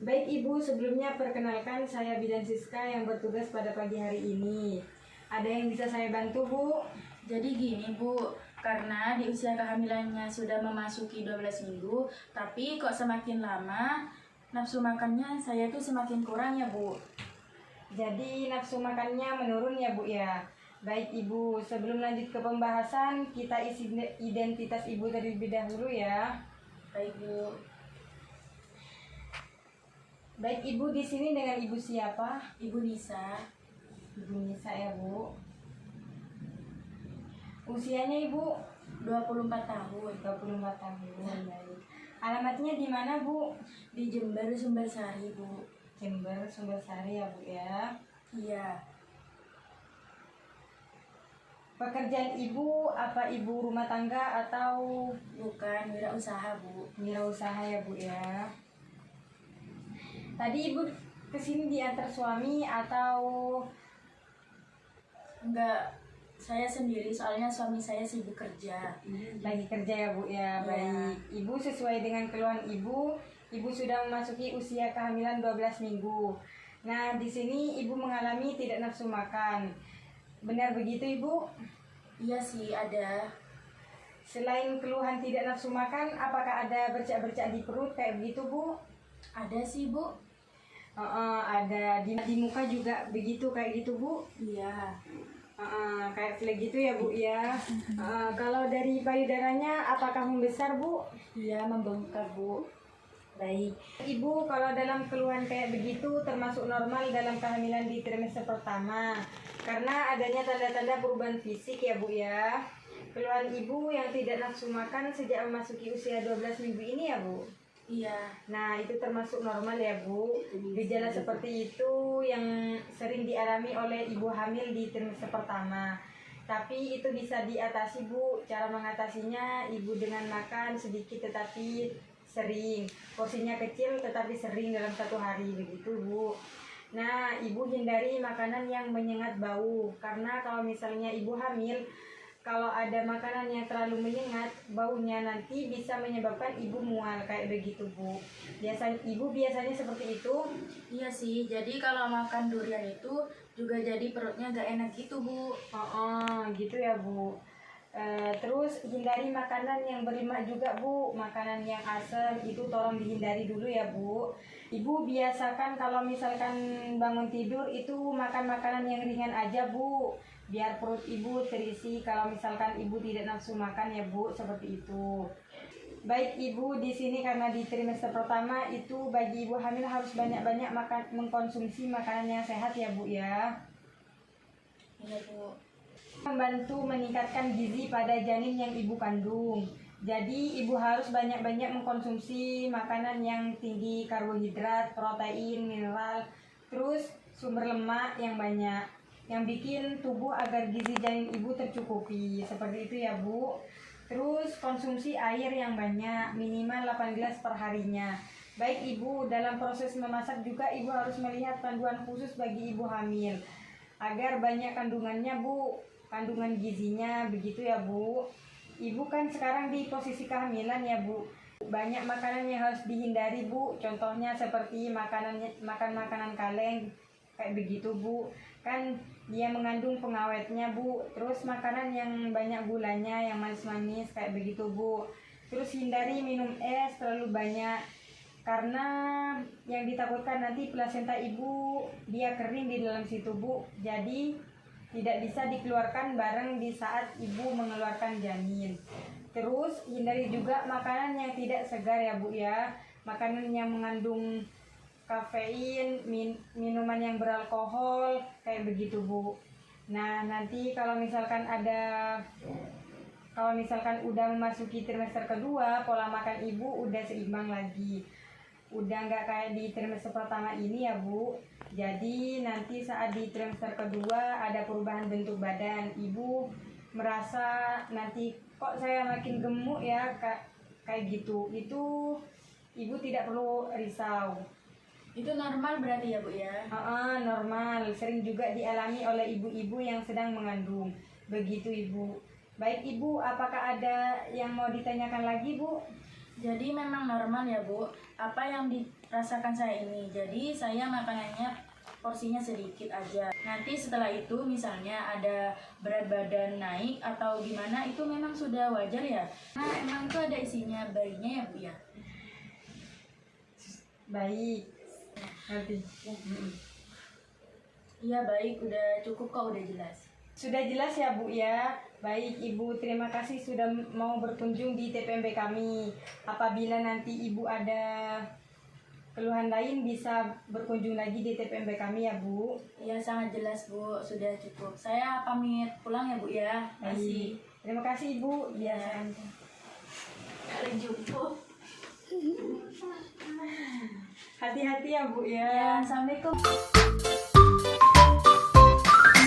Baik Ibu, sebelumnya perkenalkan saya Bidan Siska yang bertugas pada pagi hari ini. Ada yang bisa saya bantu Bu? Jadi gini Bu, karena di usia kehamilannya sudah memasuki 12 minggu, tapi kok semakin lama nafsu makannya saya tuh semakin kurang ya Bu. Jadi nafsu makannya menurun ya Bu ya? Baik Ibu, sebelum lanjut ke pembahasan, kita isi identitas Ibu terlebih dahulu ya. Baik Bu. Baik Ibu, di sini dengan Ibu siapa? Ibu Nisa. Ibu Nisa ya Bu. Usianya Ibu? 24 tahun. 24 tahun. Baik. Alamatnya di mana Bu? Di Jember, Sumbersari Bu. Jember, Sumbersari ya Bu ya. Iya. Pekerjaan Ibu apa Ibu rumah tangga atau Bukan, wirausaha Bu. wirausaha ya Bu ya? Tadi Ibu kesini diantar suami atau Enggak, saya sendiri soalnya suami saya sibuk kerja. lagi kerja ya Bu ya? Iya. Baik. Ibu sesuai dengan keluhan Ibu sudah memasuki usia kehamilan 12 minggu. Nah, di sini Ibu mengalami tidak nafsu makan. Benar begitu Ibu? Iya sih, ada. Selain keluhan tidak nafsu makan, apakah ada bercak-bercak di perut kayak begitu Bu? Ada sih Bu. Ada di muka juga begitu kayak gitu Bu? Iya. Kayak flek gitu ya Bu ya. Kalau dari payudaranya apakah membesar Bu? Iya, membengkak Bu. Baik. Ibu kalau dalam keluhan kayak begitu termasuk normal dalam kehamilan di trimester pertama. Karena adanya tanda-tanda perubahan fisik ya Bu ya. Keluhan Ibu yang tidak nafsu makan sejak memasuki usia 12 minggu ini ya Bu? Iya. Nah, itu termasuk normal ya Bu. Gejala seperti itu yang sering dialami oleh ibu hamil di trimester pertama. Tapi itu bisa diatasi Bu. Cara mengatasinya Ibu dengan makan sedikit tetapi sering. Porsinya kecil tetapi sering dalam satu hari begitu Bu. Nah, Ibu hindari makanan yang menyengat bau. Karena kalau misalnya Ibu hamil, kalau ada makanan yang terlalu menyengat, baunya nanti bisa menyebabkan Ibu mual kayak begitu Bu. Ibu biasanya seperti itu? Iya sih, jadi kalau makan durian itu juga jadi perutnya gak enak gitu Bu. Gitu ya Bu. Terus hindari makanan yang berlemak juga Bu. Makanan yang asam itu tolong dihindari dulu ya Bu. Ibu biasakan kalau misalkan bangun tidur itu makan makanan yang ringan aja Bu, biar perut Ibu terisi kalau misalkan Ibu tidak nafsu makan ya Bu, seperti itu. Baik Ibu, di sini karena di trimester pertama itu bagi Ibu hamil harus banyak-banyak mengkonsumsi makanan yang sehat ya Bu ya. Iya Bu. Membantu meningkatkan gizi pada janin yang Ibu kandung. Jadi Ibu harus banyak-banyak mengkonsumsi makanan yang tinggi karbohidrat, protein, mineral, terus sumber lemak yang banyak, yang bikin tubuh agar gizi janin Ibu tercukupi. Seperti itu ya Bu. Terus konsumsi air yang banyak, minimal 8 gelas per harinya. Baik Ibu, dalam proses memasak juga Ibu harus melihat panduan khusus bagi Ibu hamil agar banyak kandungannya Bu, kandungan gizinya begitu ya Bu. Ibu kan sekarang di posisi kehamilan ya Bu. Banyak makanan yang harus dihindari Bu. Contohnya seperti makan makanan kaleng kayak begitu Bu. Kan dia mengandung pengawetnya Bu. Terus makanan yang banyak gulanya, yang manis-manis kayak begitu Bu. Terus hindari minum es terlalu banyak. Karena yang ditakutkan nanti plasenta Ibu dia kering di dalam situ Bu. Jadi tidak bisa dikeluarkan bareng di saat Ibu mengeluarkan janin. Terus hindari juga makanan yang tidak segar ya Bu ya. Makanan yang mengandung kafein, minuman yang beralkohol kayak begitu Bu. Nah, nanti kalau misalkan udah memasuki trimester kedua, pola makan Ibu udah seimbang lagi. Udah nggak kayak di trimester pertama ini ya Bu. Jadi nanti saat di trimester kedua ada perubahan bentuk badan. Ibu merasa nanti kok saya makin gemuk ya kayak gitu. Itu Ibu tidak perlu risau. Itu normal berarti ya Bu ya? Normal. Sering juga dialami oleh ibu-ibu yang sedang mengandung. Begitu Ibu. Baik Ibu, apakah ada yang mau ditanyakan lagi Bu? Jadi memang normal ya Bu, apa yang dirasakan saya ini. Jadi saya makanannya porsinya sedikit aja. Nanti setelah itu misalnya ada berat badan naik atau gimana, itu memang sudah wajar ya. Nah emang itu ada isinya bayinya ya Bu ya. Baik. Ngerti. Iya baik, udah cukup kok, udah jelas. Sudah jelas ya Bu ya. Baik Ibu, terima kasih sudah mau berkunjung di TPMB kami. Apabila nanti Ibu ada keluhan lain bisa berkunjung lagi di TPMB kami ya Bu. Iya sangat jelas Bu, sudah cukup. Saya pamit pulang ya Bu ya. Masih. Terima kasih Ibu. Ya. Kali jumpa. Hati-hati ya Bu ya. Ya, assalamualaikum.